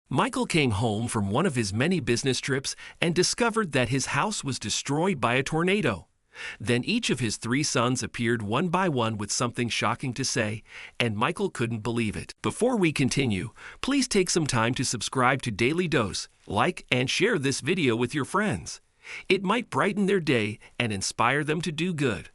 Michael came home from one of his many business trips and discovered that his house was destroyed by a tornado. Then each of his three sons appeared one by one with something shocking to say, and Michael couldn't believe it. Before we continue, please take some time to subscribe to Daily Dose, like and share this video with your friends. It might brighten their day and inspire them to do good.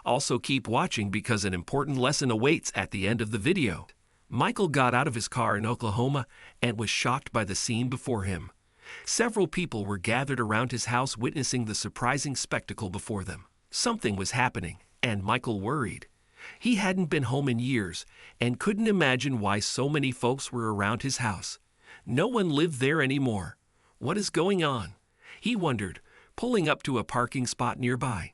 Also keep watching because an important lesson awaits at the end of the video. Michael got out of his car in Oklahoma and was shocked by the scene before him. Several people were gathered around his house witnessing the surprising spectacle before them. Something was happening, and Michael worried. He hadn't been home in years and couldn't imagine why so many folks were around his house. No one lived there anymore. What is going on? He wondered, pulling up to a parking spot nearby.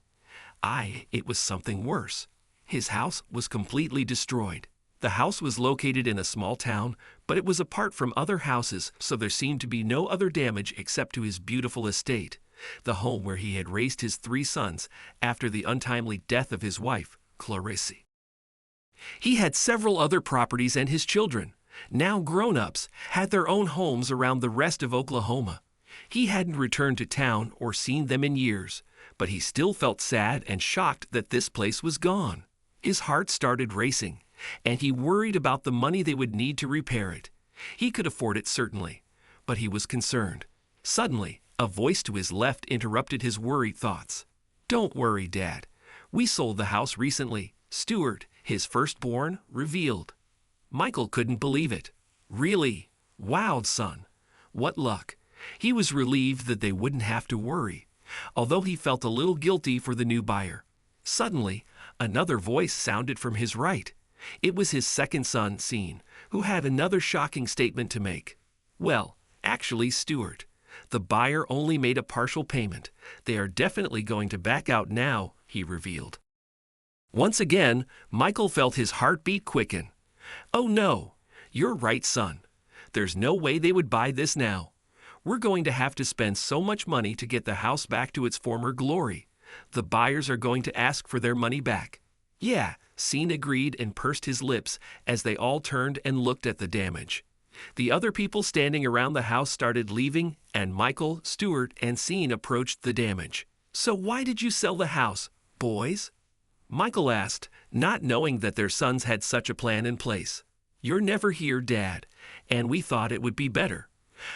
It was something worse. His house was completely destroyed. The house was located in a small town, but it was apart from other houses, so there seemed to be no other damage except to his beautiful estate, the home where he had raised his three sons after the untimely death of his wife, Clarice. He had several other properties, and his children, now grown-ups, had their own homes around the rest of Oklahoma. He hadn't returned to town or seen them in years, but he still felt sad and shocked that this place was gone. His heart started racing, and he worried about the money they would need to repair it. He could afford it certainly, but he was concerned. Suddenly, a voice to his left interrupted his worried thoughts. "Don't worry, Dad. We sold the house recently," Stuart, his firstborn, revealed. Michael couldn't believe it. "Really? Wow, son. What luck." He was relieved that they wouldn't have to worry, although he felt a little guilty for the new buyer. Suddenly, another voice sounded from his right. It was his second son, Sean, who had another shocking statement to make. "Well, actually, Stuart, the buyer only made a partial payment. They are definitely going to back out now," he revealed. Once again, Michael felt his heartbeat quicken. "Oh no, you're right, son. There's no way they would buy this now. We're going to have to spend so much money to get the house back to its former glory. The buyers are going to ask for their money back." "Yeah," Sean agreed and pursed his lips as they all turned and looked at the damage. The other people standing around the house started leaving, and Michael, Stuart, and Sean approached the damage. "So why did you sell the house, boys?" Michael asked, not knowing that their sons had such a plan in place. "You're never here, Dad, and we thought it would be better.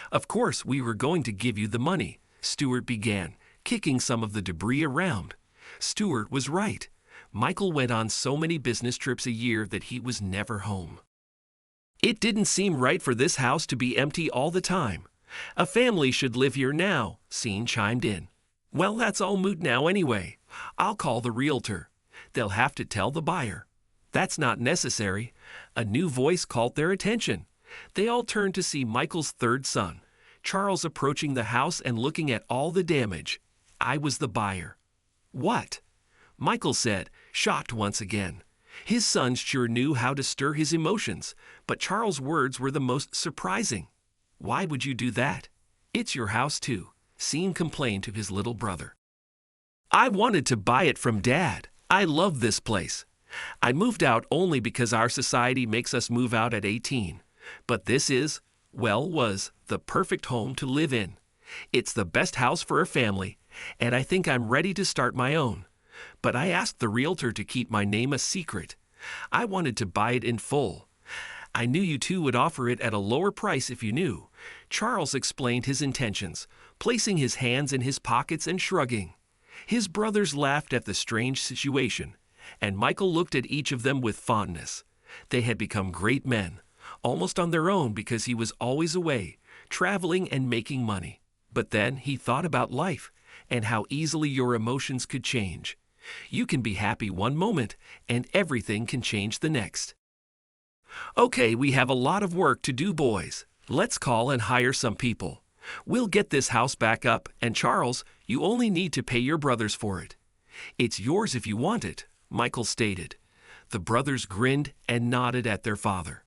Of course, we were going to give you the money," Stuart began, kicking some of the debris around. Stuart was right. Michael went on so many business trips a year that he was never home. It didn't seem right for this house to be empty all the time. "A family should live here now," Sean chimed in. "Well, that's all moot now anyway. I'll call the realtor. They'll have to tell the buyer." "That's not necessary." A new voice caught their attention. They all turned to see Michael's third son, Charles, approaching the house and looking at all the damage. "I was the buyer." "What?" Michael said, shocked once again. His sons sure knew how to stir his emotions, but Charles' words were the most surprising. "Why would you do that? It's your house too," Sean complained to his little brother. "I wanted to buy it from Dad. I love this place. I moved out only because our society makes us move out at 18. But this was the perfect home to live in. It's the best house for a family, and I think I'm ready to start my own. But I asked the realtor to keep my name a secret. I wanted to buy it in full. I knew you two would offer it at a lower price if you knew." Charles explained his intentions, placing his hands in his pockets and shrugging. His brothers laughed at the strange situation, and Michael looked at each of them with fondness. They had become great men, almost on their own because he was always away, traveling and making money. But then he thought about life and how easily your emotions could change. You can be happy one moment, and everything can change the next. "Okay, we have a lot of work to do, boys. Let's call and hire some people. We'll get this house back up, and Charles, you only need to pay your brothers for it." "It's yours if you want it," Michael stated. The brothers grinned and nodded at their father.